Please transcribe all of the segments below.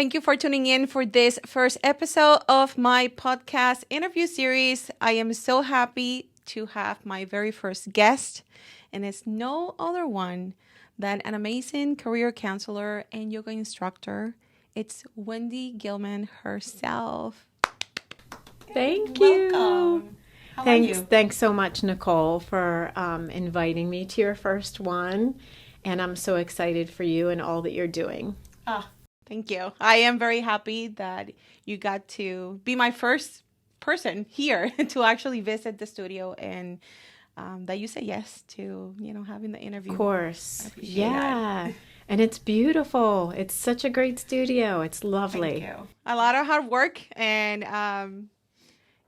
Thank you for tuning in for this first episode of my podcast interview series. I am so happy to have my very first guest, and it's no other one than an amazing career counselor and yoga instructor. It's Wendy Gillman herself. Thank you. Welcome. How are you? Thanks so much, Nicolle, for inviting me to your first one. And I'm so excited for you and all that you're doing. Thank you. I am very happy that you got to be my first person here to actually visit the studio, and that you say yes to, having the interview. Of course. I appreciate yeah. that. And it's beautiful. It's such a great studio. It's lovely. Thank you. A lot of hard work, and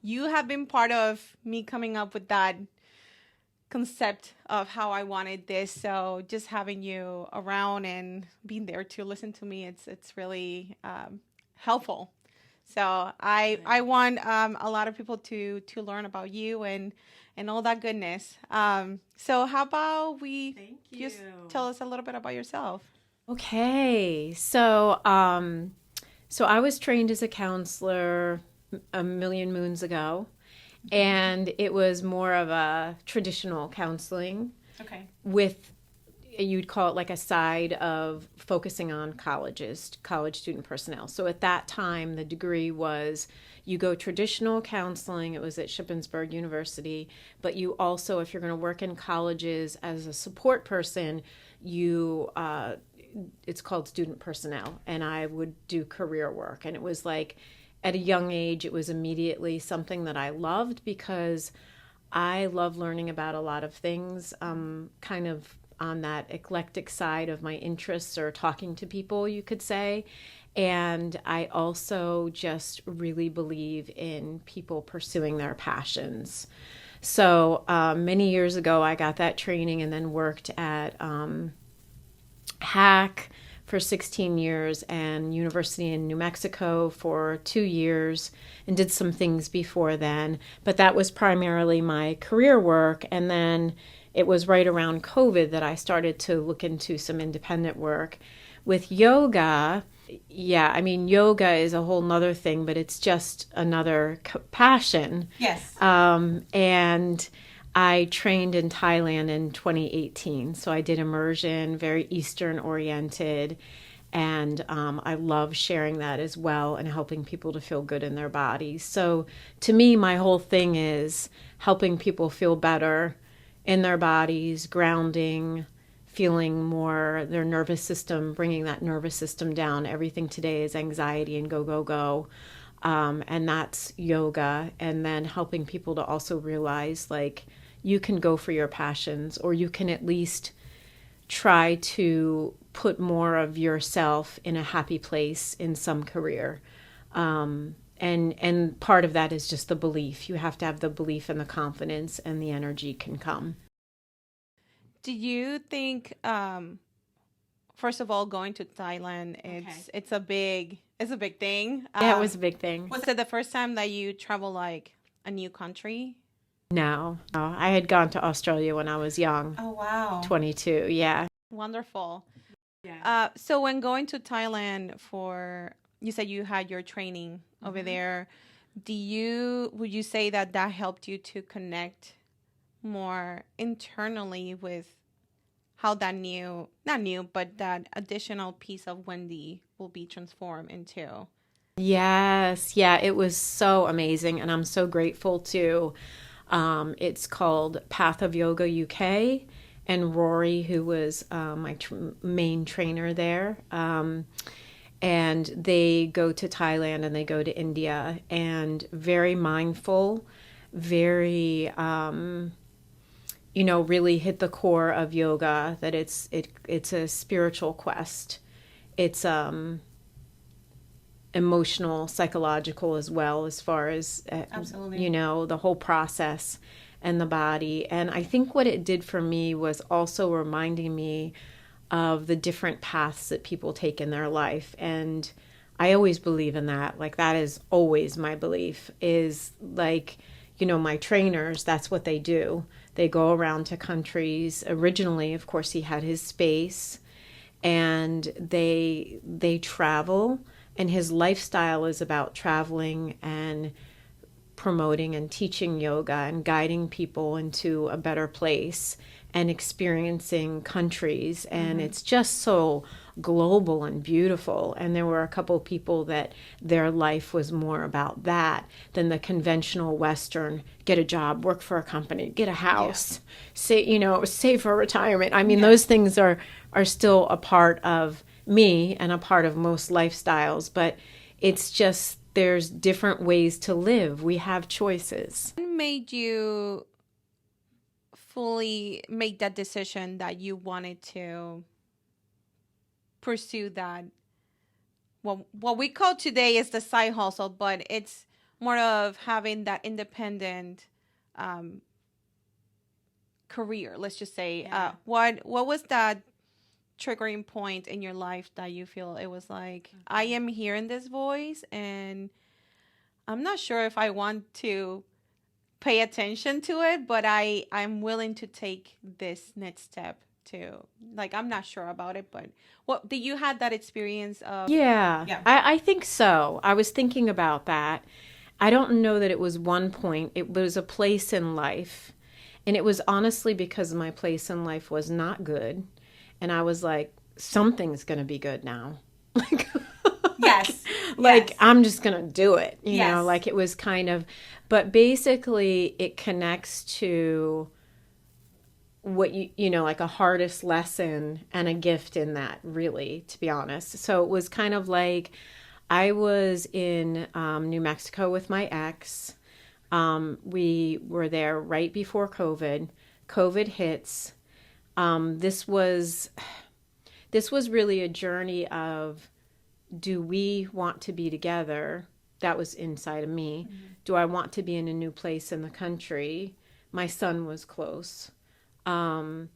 you have been part of me coming up with that concept of how I wanted this. So just having you around and being there to listen to me, it's really helpful. So I want a lot of people to learn about you and all that goodness. So how about we just tell us a little bit about yourself? Okay. So I was trained as a counselor a million moons ago. And it was more of a traditional counseling. Okay. With, you'd call it like a side of focusing on college student personnel. So at that time, the degree was you go traditional counseling. It was at Shippensburg University. But you also, if you're going to work in colleges as a support person, it's called student personnel. And I would do career work. And it was like, at a young age, it was immediately something that I loved because I love learning about a lot of things, kind of on that eclectic side of my interests or talking to people, you could say. And I also just really believe in people pursuing their passions. So many years ago, I got that training and then worked at HAC for 16 years and University in New Mexico for 2 years, and did some things before then. But that was primarily my career work. And then it was right around COVID that I started to look into some independent work. With yoga, yoga is a whole nother thing, but it's just another passion. Yes. And I trained in Thailand in 2018. So I did immersion, very Eastern oriented. And I love sharing that as well and helping people to feel good in their bodies. So to me, my whole thing is helping people feel better in their bodies, grounding, feeling more their nervous system, bringing that nervous system down. Everything today is anxiety and go, go, go. And that's yoga. And then helping people to also realize, like, you can go for your passions, or you can at least try to put more of yourself in a happy place in some career. And part of that is just the belief. You have to have the belief and the confidence, and the energy can come. Do you think, first of all, going to Thailand, it's a big thing? Yeah, it was a big thing. Was it the first time that you traveled like a new country? No, I had gone to Australia when I was young. Oh, wow. 22, yeah. Wonderful. Yeah. So when going to Thailand you said you had your training over there, would you say that helped you to connect more internally with how that that additional piece of Wendy will be transformed into? Yes, yeah, it was so amazing, and I'm so grateful to. It's called Path of Yoga UK, and Rory, who was my main trainer there, and they go to Thailand and they go to India, and very mindful, very really hit the core of yoga, that it's a spiritual quest. It's emotional, psychological as well, as far as Absolutely. The whole process and the body. And I think what it did for me was also reminding me of the different paths that people take in their life. And I always believe in that. Like, that is always my belief, is like, my trainers, that's what they do. They go around to countries. Originally, of course, he had his space, and they travel And his lifestyle is about traveling and promoting and teaching yoga and guiding people into a better place and experiencing countries. And it's just so global and beautiful. And there were a couple of people that their life was more about that than the conventional Western, get a job, work for a company, get a house, save for retirement. I mean, those things are still a part of me and a part of most lifestyles, but it's just, there's different ways to live. We have choices. What made you fully make that decision that you wanted to pursue that? Well, what we call today is the side hustle, but it's more of having that independent career. Let's just say, what was that triggering point in your life that you feel it was like, I am hearing this voice and I'm not sure if I want to pay attention to it, but I'm willing to take this next step to, like, I'm not sure about it, but what did you had that experience of? I think so. I was thinking about that. I don't know that it was one point. It was a place in life, and it was honestly because my place in life was not good. And I was like, something's going to be good now. I'm just going to do it. You know, like it was kind of, but basically it connects to what like a hardest lesson and a gift in that, really, to be honest. So it was kind of like I was in New Mexico with my ex. We were there right before COVID. COVID hits. This was really a journey of, do we want to be together? That was inside of me. Mm-hmm. Do I want to be in a new place in the country? My son was close. Or,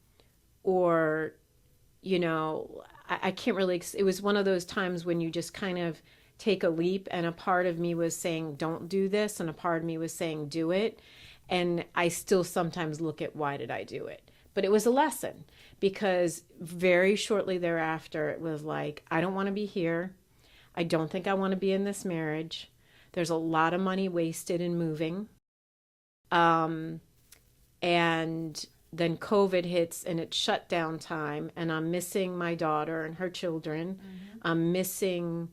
I can't really, it was one of those times when you just kind of take a leap, and a part of me was saying, don't do this. And a part of me was saying, do it. And I still sometimes look at, why did I do it? But it was a lesson, because very shortly thereafter, it was like, I don't want to be here. I don't think I want to be in this marriage. There's a lot of money wasted in moving. And then COVID hits and it's shutdown time, and I'm missing my daughter and her children. Mm-hmm. I'm missing,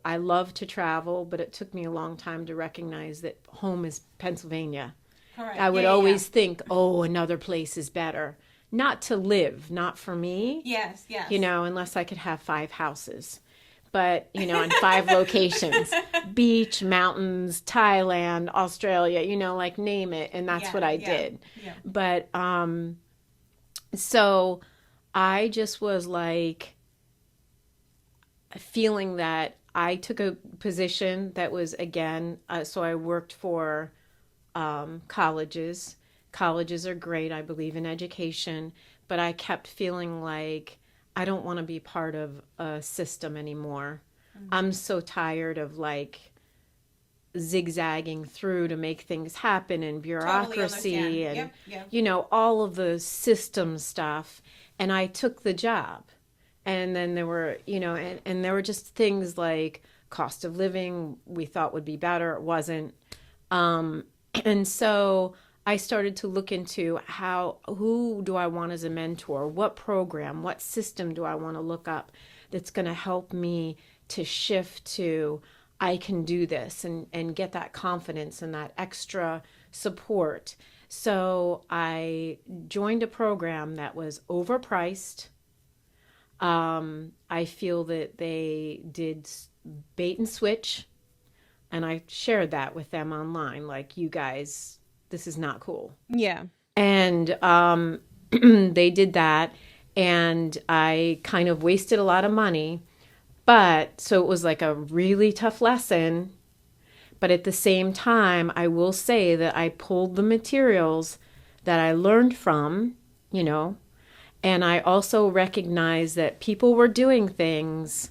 I love to travel, but it took me a long time to recognize that home is Pennsylvania. Correct. I would always think, another place is better. Not to live, not for me. Yes. Unless I could have 5 houses. But, in 5 locations. Beach, mountains, Thailand, Australia, like name it. And that's what I did. Yeah. But, so I just was like feeling that I took a position that was, again, so I worked for colleges. Colleges are great. I believe in education, but I kept feeling like I don't want to be part of a system anymore. Mm-hmm. I'm so tired of zigzagging through to make things happen, and bureaucracy and all of the system stuff. And I took the job, and then there were and there were just things like cost of living we thought would be better. It wasn't. And so I started to look into who do I want as a mentor? What program, what system do I want to look up that's going to help me to shift to, I can do this, and get that confidence and that extra support. So I joined a program that was overpriced. I feel that they did bait and switch. And I shared that with them online, like, you guys, this is not cool. Yeah. And they did that, and I kind of wasted a lot of money. But so it was like a really tough lesson. But at the same time, I will say that I pulled the materials that I learned from, and I also recognized that people were doing things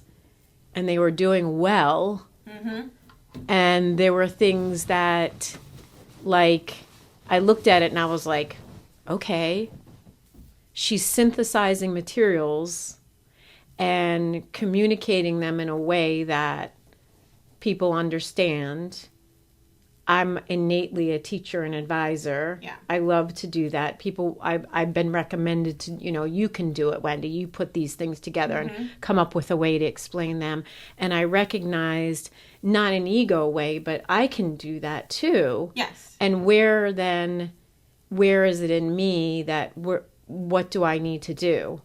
and they were doing well. Mm-hmm. And there were things that, like, I looked at it and I was like, okay, she's synthesizing materials and communicating them in a way that people understand. I'm innately a teacher and advisor. Yeah. I love to do that. I've been recommended to, you can do it, Wendy. You put these things together and come up with a way to explain them. And I recognized, not an ego way, but I can do that too. Yes. And where is it in me what do I need to do?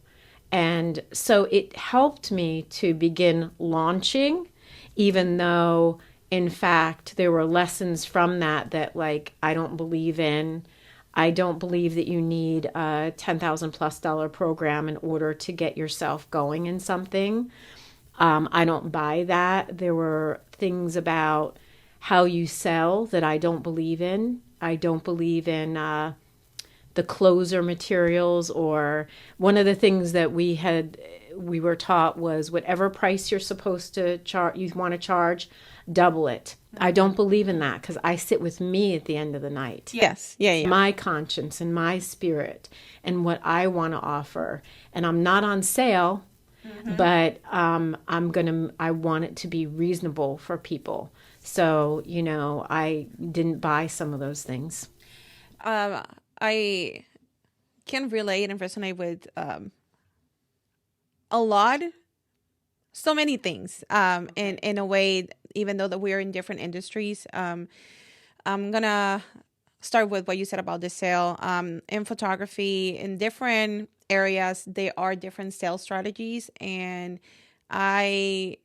And so it helped me to begin launching, even though, in fact, there were lessons from that like I don't believe in. I don't believe that you need a $10,000+ program in order to get yourself going in something. I don't buy that. There were things about how you sell that I don't believe in. I don't believe in the closer materials, or one of the things that we were taught was whatever price you're supposed to charge, you want to charge, double it. I don't believe in that, because I sit with me at the end of the night. Yes. Yeah. My conscience and my spirit and what I want to offer. And I'm not on sale, but I want it to be reasonable for people. So, I didn't buy some of those things. I can relate and resonate with a lot, so many things in a way, even though that we are in different industries. I'm gonna start with what you said about the sale. In photography, in different areas, there are different sales strategies, and I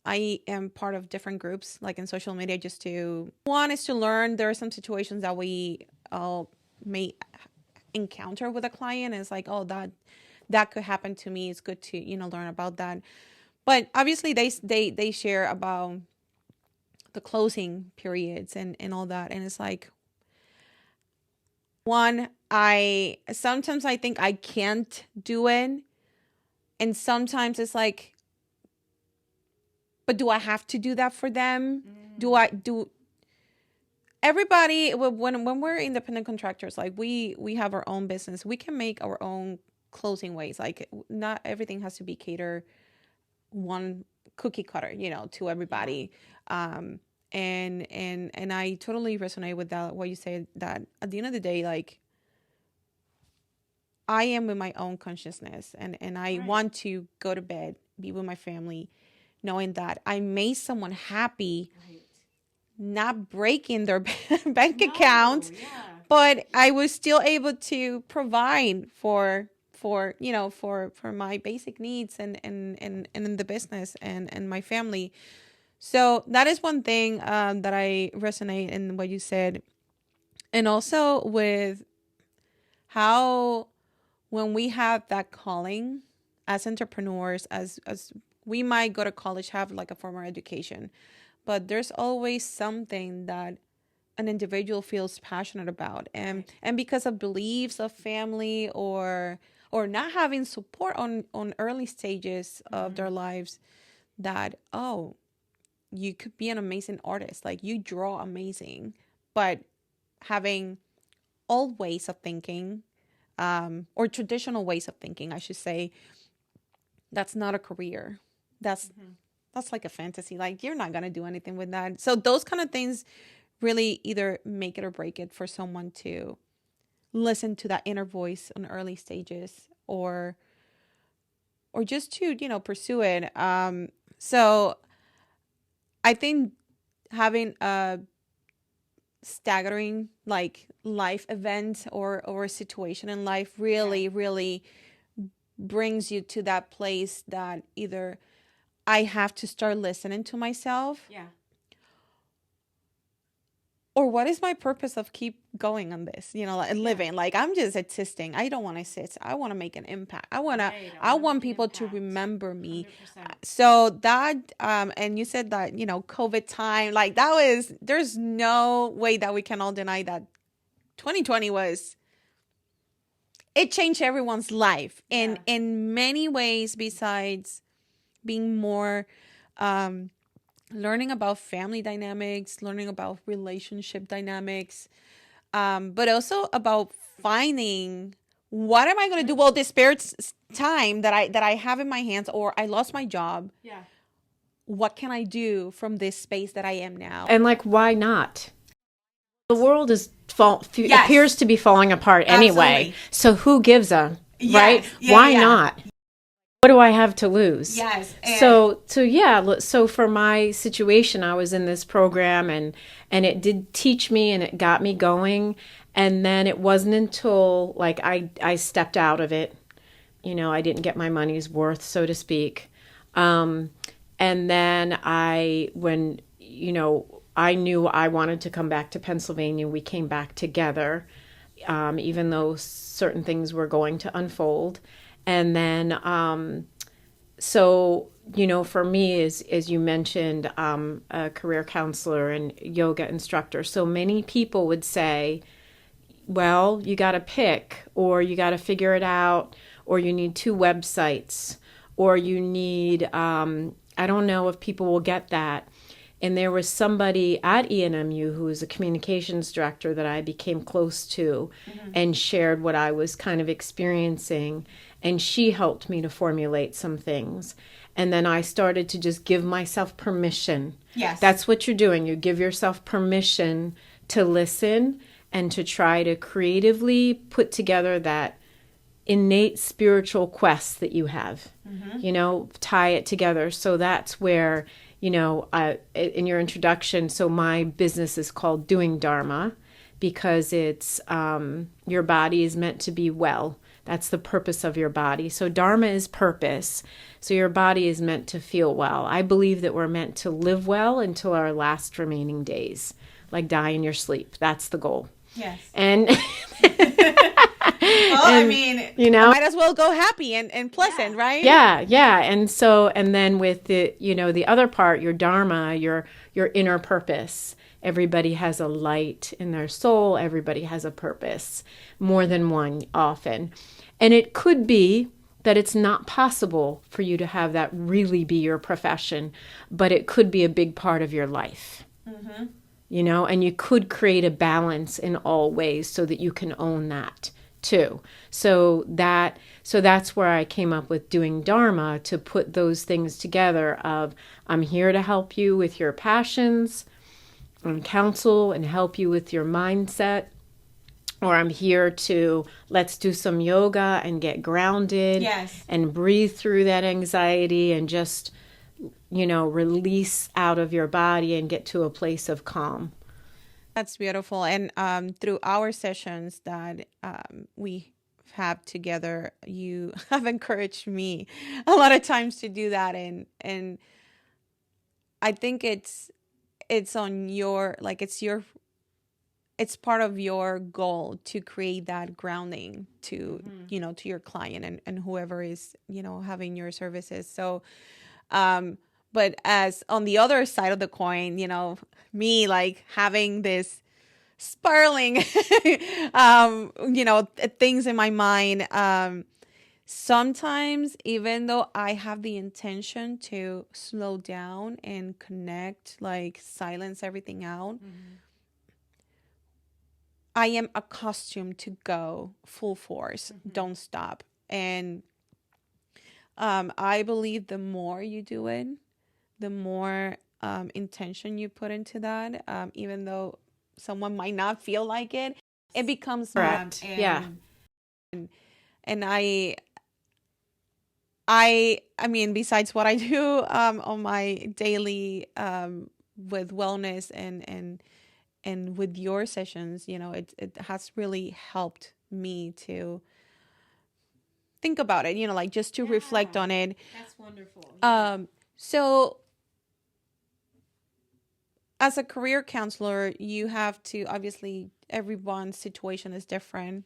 am part of different groups, like in social media, one is to learn. There are some situations that we all may encounter with a client. It's like, oh, that could happen to me. It's good to, learn about that. But obviously they share about the closing periods and all that. And it's like, sometimes I think I can't do it. And sometimes it's like, but do I have to do that for them? Everybody, when we're independent contractors, like we have our own business, we can make our own closing ways. Like, not everything has to be catered one cookie cutter, to everybody. And I totally resonate with that, what you say, that at the end of the day, like, I am with my own consciousness, and I want to go to bed, be with my family, knowing that I made someone happy. Not breaking their bank account, but I was still able to provide for my basic needs and in the business and my family. So that is one thing that I resonate in what you said, and also with how when we have that calling as entrepreneurs, as we might go to college, have like a formal education, but there's always something that an individual feels passionate about, and because of beliefs of family or not having support on early stages of their lives, that, oh, you could be an amazing artist, like you draw amazing, but having old ways of thinking, or traditional ways of thinking, I should say, that's not a career. That's like a fantasy. Like, you're not going to do anything with that. So those kind of things really either make it or break it for someone to listen to that inner voice on early stages, or just to, pursue it. So I think having a staggering like life event or a situation in life really brings you to that place that either I have to start listening to myself. Yeah. Or what is my purpose of keep going on this, and living? Like, I'm just existing. I don't want to sit. I want to make an impact. I want people to remember me. 100%. So that, and you said that, COVID time, like there's no way that we can all deny that 2020 it changed everyone's life in many ways, besides being more, learning about family dynamics, learning about relationship dynamics, but also about finding what am I going to do? Well, this spare time that I have in my hands, or I lost my job. Yeah. What can I do from this space that I am now? And like, why not? The world is Yes. appears to be falling apart anyway. Absolutely. So who gives a, Yes. right? Yeah, Why yeah. not? What do I have to lose? Yes. So for my situation, I was in this program and it did teach me and it got me going. And then it wasn't until like I stepped out of it, you know, I didn't get my money's worth, so to speak. And then when, you know, I knew I wanted to come back to Pennsylvania, we came back together, even though certain things were going to unfold. And then, so, you know, for me, as you mentioned, a career counselor and yoga instructor. So many people would say, well, you got to pick, or you got to figure it out, or you need 2 websites, or you need, I don't know if people will get that. And there was somebody at ENMU who was a communications director that I became close to and shared what I was kind of experiencing. And she helped me to formulate some things. And then I started to just give myself permission. Yes. That's what you're doing. You give yourself permission to listen and to try to creatively put together that innate spiritual quest that you have, you know, tie it together. So that's where, you know, in your introduction, so my business is called Doing Dharma because it's your body is meant to be well. That's the purpose of your body. So Dharma is purpose. So your body is meant to feel well. I believe that we're meant to live well until our last remaining days, like die in your sleep. That's the goal. Yes. And well, I mean, you know, might as well go happy and pleasant, right? Yeah. And then with the, you know, the other part, your Dharma, your inner purpose. Everybody has a light in their soul. Everybody has a purpose, more than one often. And it could be that it's not possible for you to have that really be your profession, but it could be a big part of your life. You know, and you could create a balance in all ways so that you can own that too. So that's where I came up with Doing Dharma, to put those things together of, I'm here to help you with your passions and counsel and help you with your mindset, or I'm here to let's do some yoga and get grounded. Yes. And breathe through that anxiety and just, you know, release out of your body and get to a place of calm. That's beautiful. And through our sessions that we have together, you have encouraged me a lot of times to do that. And I think it's on your, like, it's part of your goal to create that grounding to, you know, to your client and whoever is, you know, having your services. So, but as on the other side of the coin, you know, me like having this spiraling, you know, things in my mind. Sometimes, even though I have the intention to slow down and connect, like silence everything out, I am accustomed to go full force, don't stop. And I believe the more you do it, the more intention you put into that, even though someone might not feel like it, it becomes Correct. And I mean, besides what I do on my daily with wellness and with your sessions, you know, it has really helped me to think about it, you know, like just to reflect on it. That's wonderful. So as a career counselor, you have to, obviously everyone's situation is different.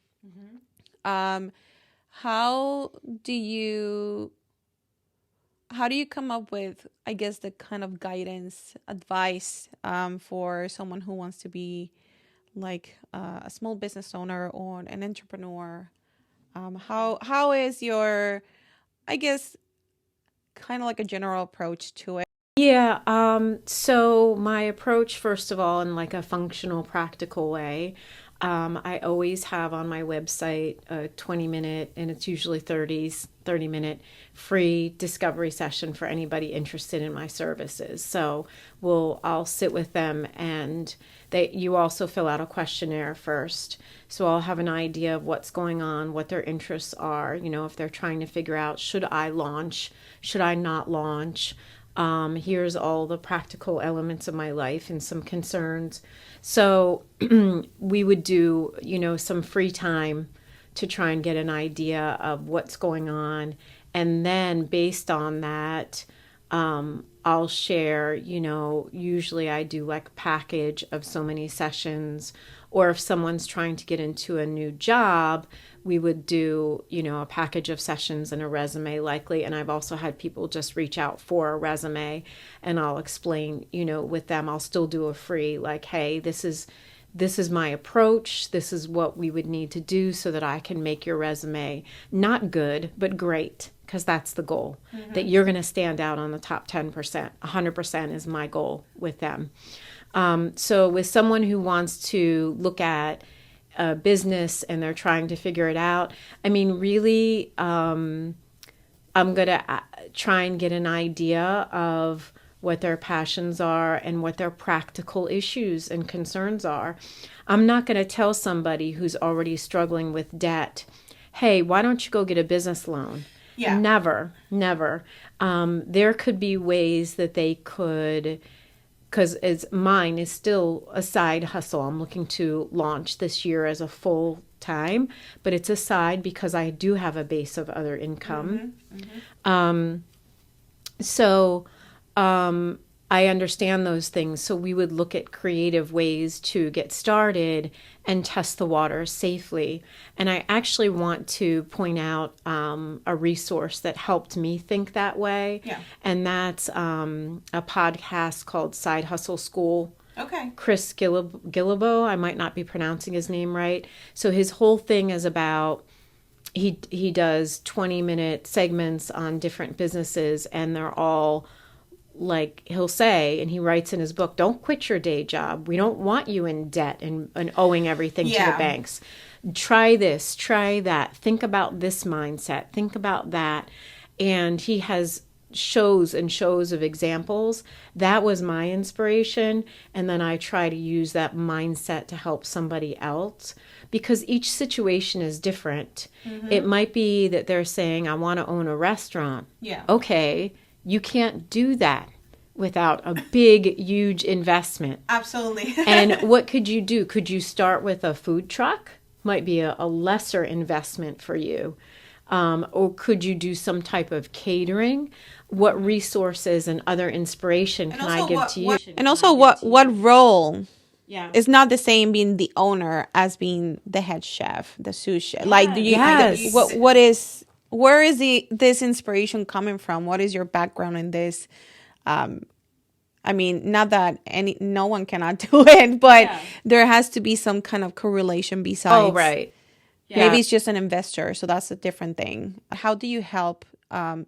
How do you come up with, I guess, the kind of guidance, advice for someone who wants to be like a small business owner or an entrepreneur? How is your, I guess, kind of like a general approach to it? Yeah, so my approach, first of all, in like a functional, practical way, I always have on my website a 20-minute, and it's usually 30-minute free discovery session for anybody interested in my services. So I'll sit with them, and you also fill out a questionnaire first. So I'll have an idea of what's going on, what their interests are, if they're trying to figure out, should I launch, should I not launch? Here's all the practical elements of my life and some concerns. So we would do, some free time to try and get an idea of what's going on. And then based on that, I'll share, usually I do like a package of so many sessions, or if someone's trying to get into a new job, we would do, a package of sessions and a resume likely. And I've also had people just reach out for a resume, and I'll explain, with them. I'll still do a free, like, hey, this is my approach. This is what we would need to do so that I can make your resume not good, but great, because that's the goal, that you're going to stand out on the top 10%. 100% is my goal with them. So with someone who wants to look at a business and they're trying to figure it out, I mean, really, I'm going to try and get an idea of what their passions are and what their practical issues and concerns are. I'm not going to tell somebody who's already struggling with debt, hey, why don't you go get a business loan? Yeah. Never. There could be ways that they could, because mine is still a side hustle. I'm looking to launch this year as a full time, but it's a side because I do have a base of other income. I understand those things. So we would look at creative ways to get started and test the waters safely. And I actually want to point out a resource that helped me think that way. Yeah. And that's a podcast called Side Hustle School. Okay. Chris Gillabo, I might not be pronouncing his name right. So his whole thing is about, he does 20-minute segments on different businesses, and they're all like, he'll say, and he writes in his book, don't quit your day job. We don't want you in debt and owing everything to the banks. Try this, try that. Think about this mindset. Think about that. And he has shows and shows of examples. That was my inspiration. And then I try to use that mindset to help somebody else, because each situation is different. It might be that they're saying, I want to own a restaurant. Yeah. Okay. You can't do that without a big, huge investment. Absolutely. And what could you do? Could you start with a food truck? Might be a lesser investment for you. Or could you do some type of catering? What resources and other inspiration can I give to you? And also, what role? Yeah. It's not the same being the owner as being the head chef, the sous chef. Yeah. Like, do you? Yes. Where is this inspiration coming from? What is your background in this? I mean, not that no one cannot do it, but there has to be some kind of correlation besides. Oh, right. Yeah. Maybe it's just an investor, so that's a different thing. How do you help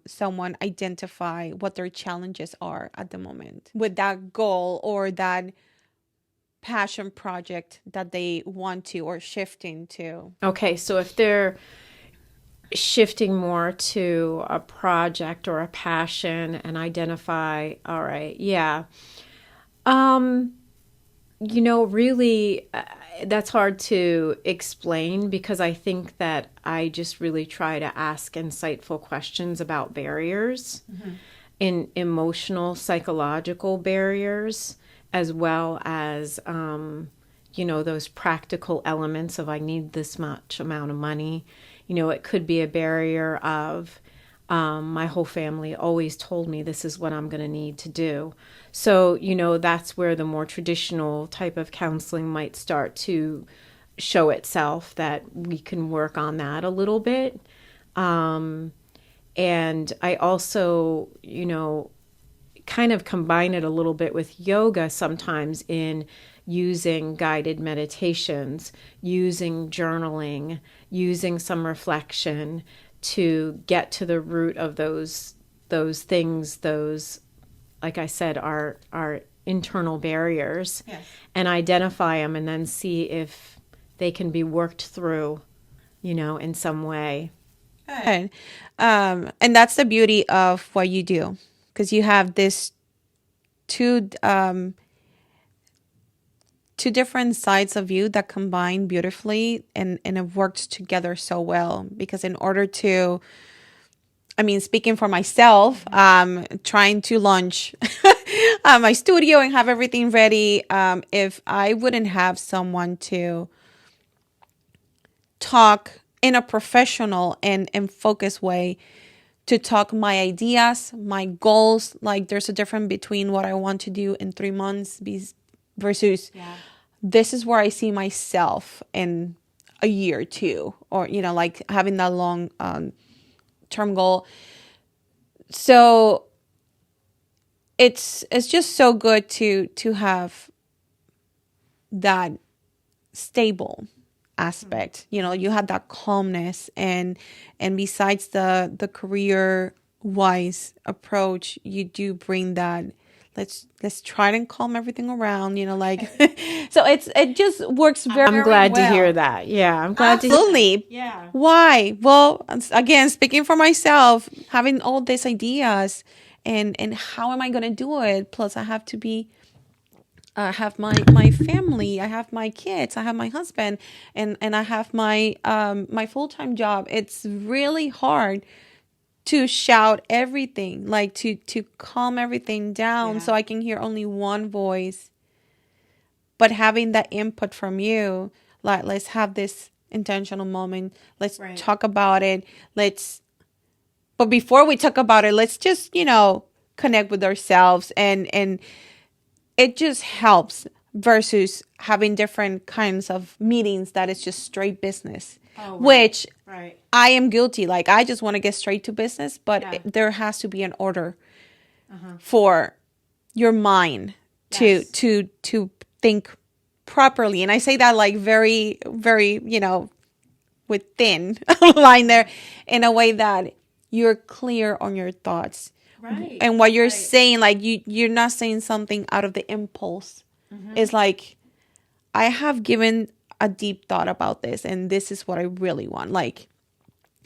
someone identify what their challenges are at the moment with that goal or that passion project that they want to or shifting to? Okay, so if they're shifting more to a project or a passion and identify, all right, really, that's hard to explain, because I think that I just really try to ask insightful questions about barriers, in emotional, psychological barriers, as well as, those practical elements of, I need this much amount of money. It could be a barrier of, my whole family always told me this is what I'm going to need to do. So, that's where the more traditional type of counseling might start to show itself, that we can work on that a little bit. And I also, kind of combine it a little bit with yoga sometimes, in using guided meditations, using journaling, using some reflection to get to the root of those things, like I said, are internal barriers, and identify them, and then see if they can be worked through, in some way. Good. And that's the beauty of what you do, because you have this two different sides of you that combine beautifully, and it works together so well. Because in order to, speaking for myself, trying to launch my studio and have everything ready, if I wouldn't have someone to talk in a professional and focused way, to talk my ideas, my goals, like there's a difference between what I want to do in 3 months versus this is where I see myself in a year or two, or, like having that long term goal. So it's just so good to have that stable aspect. You have that calmness, and besides the career wise approach, you do bring that let's try and calm everything around, like so it just works very I'm glad well. to hear that. Yeah, I'm glad to hear Absolutely. Yeah. Why? Well, again, speaking for myself, having all these ideas, and how am I going to do it? Plus, I have to be have my family, I have my kids, I have my husband, and I have my my full-time job. It's really hard to shout everything, like to calm everything down, so I can hear only one voice. But having that input from you, like, let's have this intentional moment, let's talk about it, but before we talk about it, let's just connect with ourselves, and it just helps versus having different kinds of meetings that is just straight business, which I am guilty. Like, I just want to get straight to business, but there has to be an order for your mind to think properly. And I say that like very, very, with thin line there, in a way that you're clear on your thoughts. Right. And what you're saying, like you're not saying something out of the impulse. It's like, I have given a deep thought about this, and this is what I really want. Like,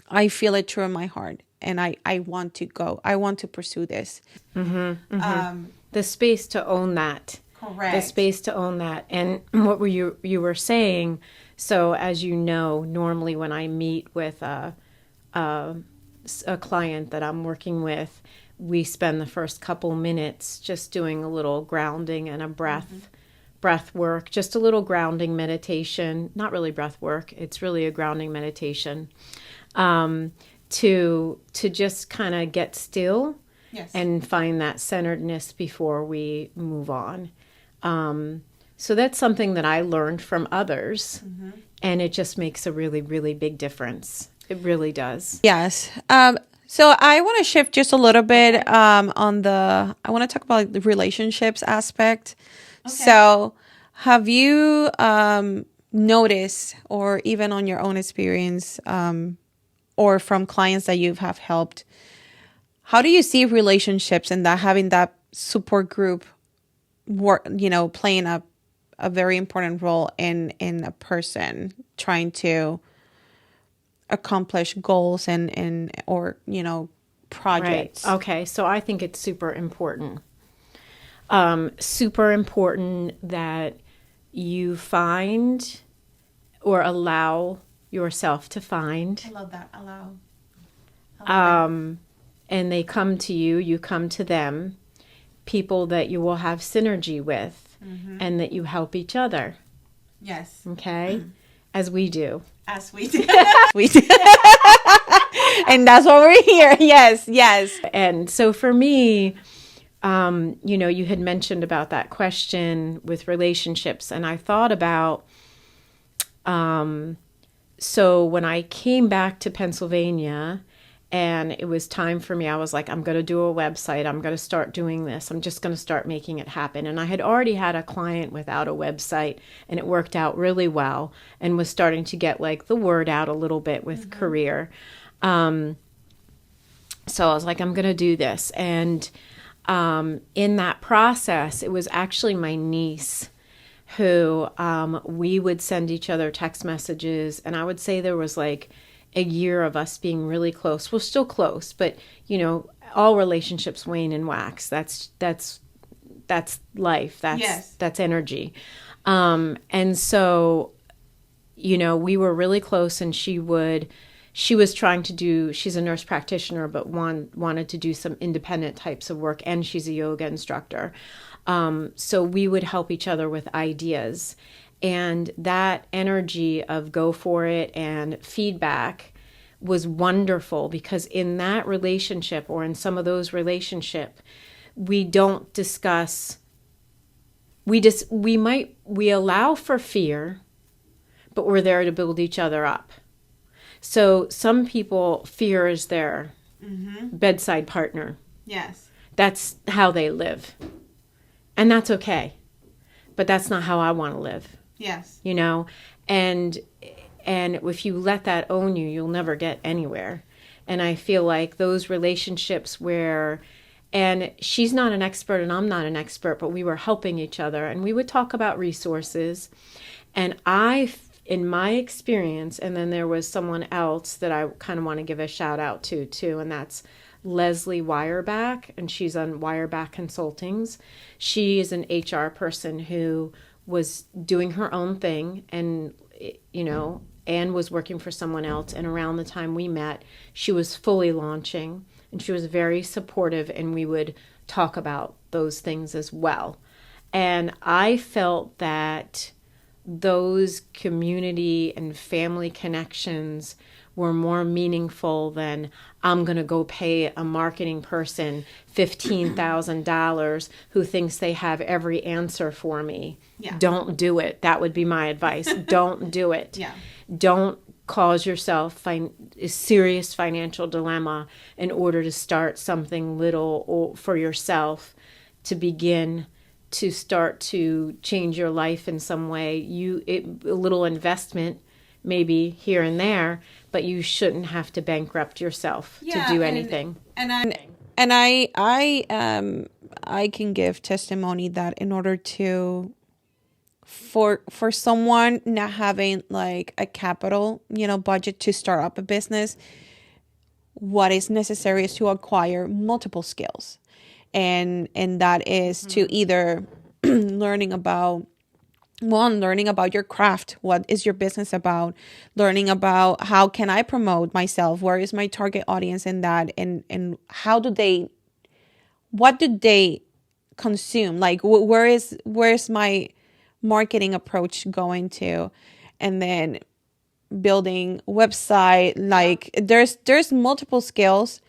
I feel it true in my heart, and I want to go. I want to pursue this. The space to own that. Correct. The space to own that. And what were you were saying, so as you know, normally when I meet with a client that I'm working with, we spend the first couple minutes just doing a little grounding and a breath work, just a little grounding meditation, not really breath work. It's really a grounding meditation, to just kind of get still and find that centeredness before we move on. So that's something that I learned from others, and it just makes a really, really big difference. It really does. Yes. So I want to shift just a little bit I want to talk about the relationships aspect. Okay. So have you noticed, or even on your own experience, or from clients that you have helped, how do you see relationships and that having that support group work, playing a very important role in a person trying to accomplish goals or projects? Right. Okay, so I think it's super important. Super important that you find or allow yourself to find. I love that. Allow. And they come to you, you come to them, people that you will have synergy with, and that you help each other. Yes. Okay? As we do. As we do. We do. And that's why we're here. Yes, yes. And so for me, you had mentioned about that question with relationships, and I thought about, so when I came back to Pennsylvania and it was time for me, I was like, I'm going to do a website. I'm going to start doing this. I'm just going to start making it happen. And I had already had a client without a website, and it worked out really well and was starting to get like the word out a little bit with career. So I was like, I'm going to do this. And in that process, it was actually my niece who we would send each other text messages. And I would say there was like a year of us being really close. We're still close, but you know, all relationships wane and wax. That's life. That's energy. And so, you know, we were really close, and she was trying to do, she's a nurse practitioner, but wanted to do some independent types of work, and she's a yoga instructor. So we would help each other with ideas, and that energy of go for it and feedback was wonderful, because in that relationship, or in some of those relationships, we don't discuss, we allow for fear, but we're there to build each other up. So some people, fear is their bedside partner. Yes. That's how they live. And that's okay. But that's not how I want to live. Yes. You know? And if you let that own you, you'll never get anywhere. And I feel like those relationships where, and she's not an expert and I'm not an expert, but we were helping each other, and we would talk about resources. And in my experience, and then there was someone else that I kind of want to give a shout out to too, and that's Leslie Weyerback, and she's on Weyerback Consultings. She is an HR person who was doing her own thing, and you know, Anne was working for someone else, and around the time we met, she was fully launching, and she was very supportive, and we would talk about those things as well. And I felt that those community and family connections were more meaningful than I'm going to go pay a marketing person $15,000 who thinks they have every answer for me. Yeah. Don't do it. That would be my advice. Don't do it. Yeah. Don't cause yourself a serious financial dilemma in order to start something little for yourself, to begin to start to change your life in some way. A little investment maybe here and there, but you shouldn't have to bankrupt yourself to do anything. I can give testimony that in order to, for someone not having like a capital, you know, budget to start up a business, what is necessary is to acquire multiple skills. And that is to either learning about your craft. What is your business about? Learning about how can I promote myself? Where is my target audience in that? And what do they consume? Like where's my marketing approach going to? And then building website, like there's multiple skills.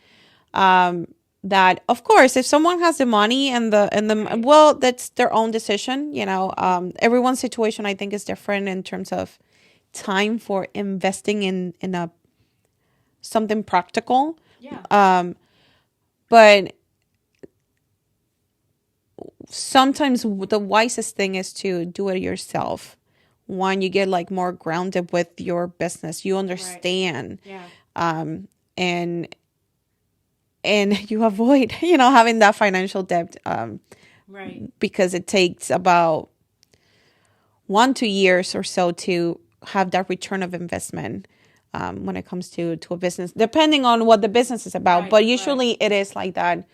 That of course, if someone has the money and well, that's their own decision. You know, everyone's situation I think is different in terms of time for investing in something practical. Yeah. But sometimes the wisest thing is to do it yourself. One, you get like more grounded with your business. You understand. Right. Yeah. And you avoid, you know, having that financial debt, Right. because it takes about 1-2 years or so to have that return of investment when it comes to a business, depending on what the business is about. Right, but usually it is like that.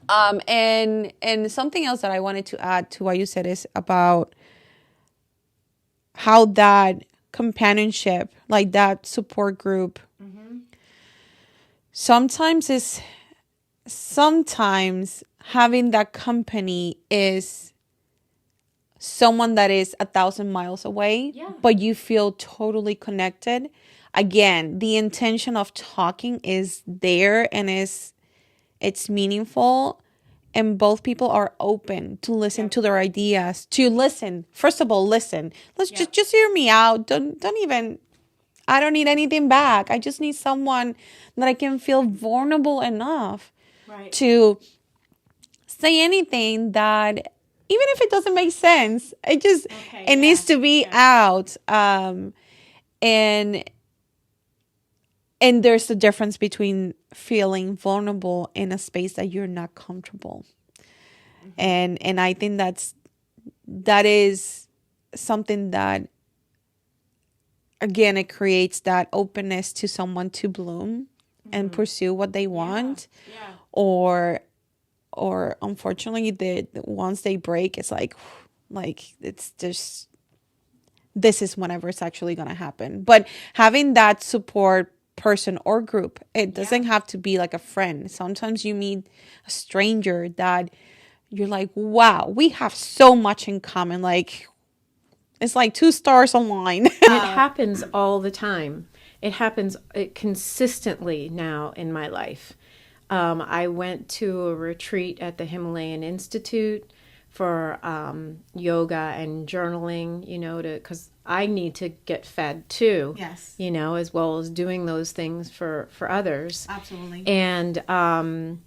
And something else that I wanted to add to what you said is about how that companionship, like that support group, sometimes having that company is someone that is 1,000 miles away, but you feel totally connected. Again, the intention of talking is there, and it's meaningful, and both people are open to listen to their ideas, to listen. First of all, listen. Let's just hear me out. Don't even, I don't need anything back. I just need someone that I can feel vulnerable enough to say anything that, even if it doesn't make sense, it needs to be out. And there's a difference between feeling vulnerable in a space that you're not comfortable. And I think that's that is something that, again, it creates that openness to someone to bloom and pursue what they want. Yeah. Or unfortunately, the once they break, it's like it's just, this is whenever it's actually going to happen. But having that support person or group, it doesn't have to be like a friend. Sometimes you meet a stranger that you're like, wow, we have so much in common. Like, it's like two stars align. It happens all the time. It happens consistently now in my life. I went to a retreat at the Himalayan Institute for yoga and journaling, because I need to get fed too. Yes. As well as doing those things for others. Absolutely. And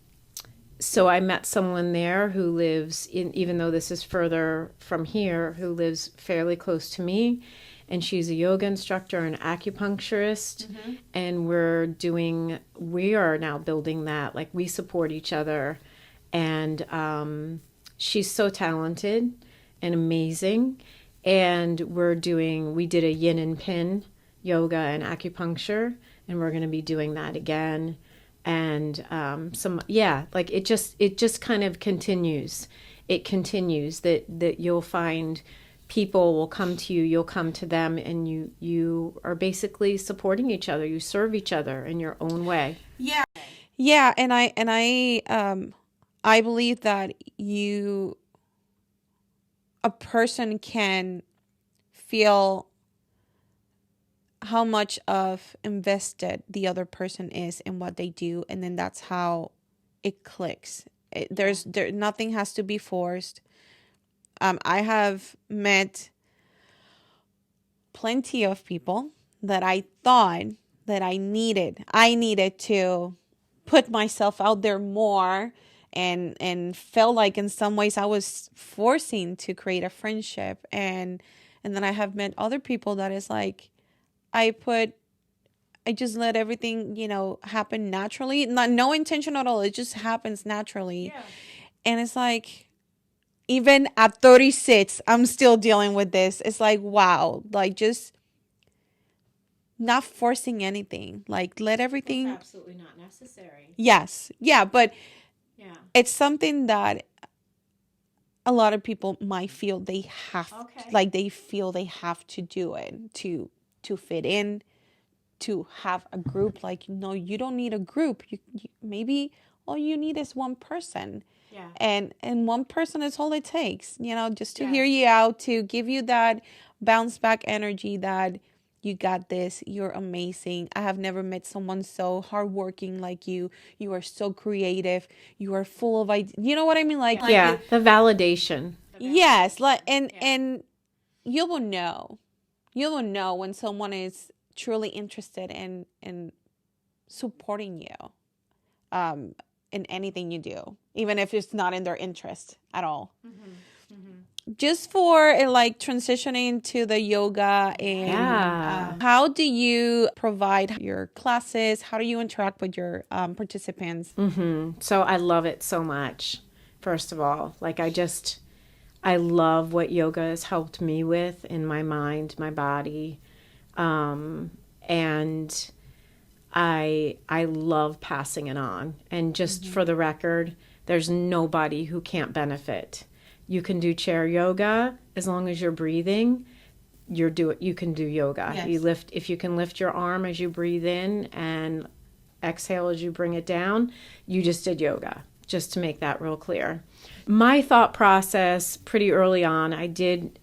so I met someone there who lives even though this is further from here, who lives fairly close to me. And she's a yoga instructor and acupuncturist. And we are now building that. Like, we support each other. And she's so talented and amazing. And we did a yin and pin yoga and acupuncture. And we're going to be doing that again. And it just kind of continues. It continues that you'll find people will come to you, you'll come to them, and you are basically supporting each other. You serve each other in your own way. Yeah, and I believe that a person can feel how much of invested the other person is in what they do, and then that's how it clicks. Nothing has to be forced. I have met plenty of people that I thought that I needed to put myself out there more, and felt like in some ways I was forcing to create a friendship. And then I have met other people that is like, I just let everything, happen naturally. No intention at all. It just happens naturally. Yeah. And it's like, even at 36, I'm still dealing with this. It's like, wow, like, just not forcing anything. Like, let everything. That's absolutely not necessary. Yes. Yeah. But it's something that a lot of people might feel they have, like, they feel they have to do it to fit in, to have a group. Like, no, you don't need a group. You maybe all you need is one person. Yeah. And one person is all it takes, just to hear you out, to give you that bounce back energy that you got this, you're amazing. I have never met someone so hardworking like you. You are so creative. You are full of ideas. You know what I mean? Like the validation. Yes, and you will know. You will know when someone is truly interested in supporting you. In anything you do, even if it's not in their interest at all. Just for like transitioning to the yoga, and how do you provide your classes? How do you interact with your participants? So I love it so much. First of all, like, I love what yoga has helped me with in my mind, my body, and I love passing it on. And just for the record, there's nobody who can't benefit. You can do chair yoga as long as you're breathing. You can do yoga. Yes. If you can lift your arm as you breathe in and exhale as you bring it down, you just did yoga. Just to make that real clear. My thought process pretty early on, I did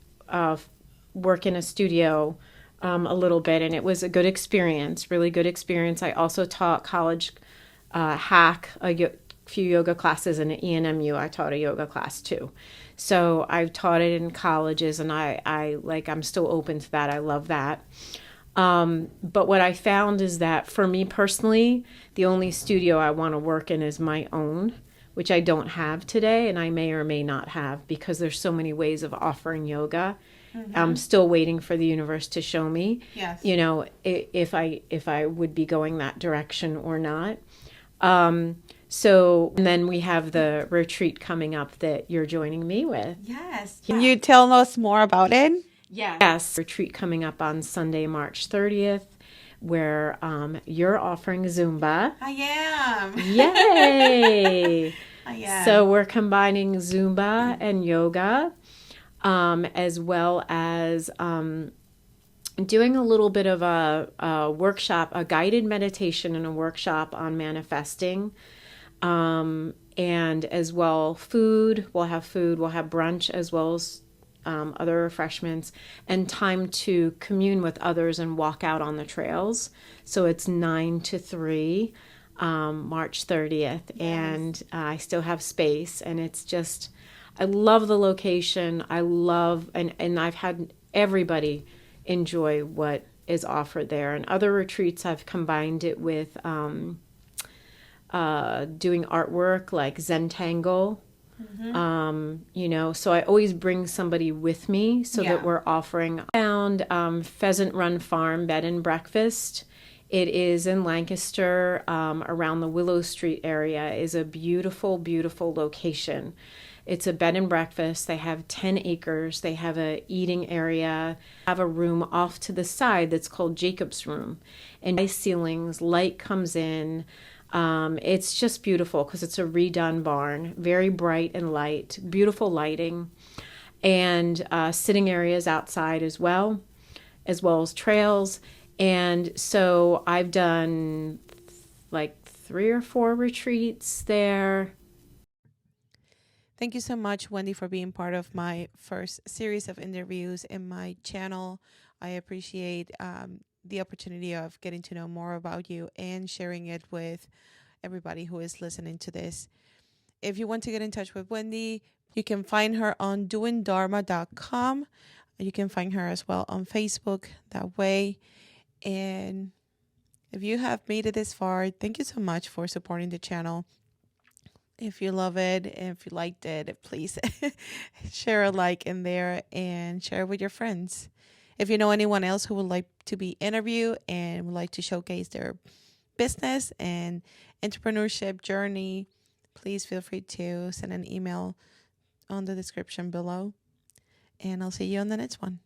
work in a studio a little bit, and it was a good experience, really good experience. I also taught college hack a few yoga classes, and at ENMU I taught a yoga class too. So I've taught it in colleges, and I'm still open to that. I love that. But what I found is that for me personally, the only studio I want to work in is my own, which I don't have today, and I may or may not have, because there's so many ways of offering yoga. I'm still waiting for the universe to show me, if I would be going that direction or not. So, and then we have the retreat coming up that you're joining me with. Yes. Can you tell us more about it? Yes. Retreat coming up on Sunday, March 30th, where you're offering Zumba. I am. Yay! I am. So we're combining Zumba and yoga, as well as doing a little bit of a workshop, a guided meditation and a workshop on manifesting. And as well, food, we'll have brunch, as well as other refreshments, and time to commune with others and walk out on the trails. So it's 9 to 3, March 30th. Yes. And I still have space, and it's just, I love the location. I love, and I've had everybody enjoy what is offered there. And other retreats, I've combined it with doing artwork like Zentangle. So I always bring somebody with me so that we're offering. Found Pheasant Run Farm Bed and Breakfast. It is in Lancaster, around the Willow Street area. Is a beautiful, beautiful location. It's a bed and breakfast. They have 10 acres. They have a eating area. Have a room off to the side that's called Jacob's Room. And high ceilings, light comes in. It's just beautiful because it's a redone barn, very bright and light, beautiful lighting, and sitting areas outside as well as trails. And so I've done like 3 or 4 retreats there. Thank you so much, Wendy, for being part of my first series of interviews in my channel. I appreciate the opportunity of getting to know more about you and sharing it with everybody who is listening to this. If you want to get in touch with Wendy, you can find her on doingdharma.com. You can find her as well on Facebook that way. And if you have made it this far, thank you so much for supporting the channel. If you love it, if you liked it, please share a like in there and share it with your friends. If you know anyone else who would like to be interviewed and would like to showcase their business and entrepreneurship journey, please feel free to send an email on the description below. And I'll see you on the next one.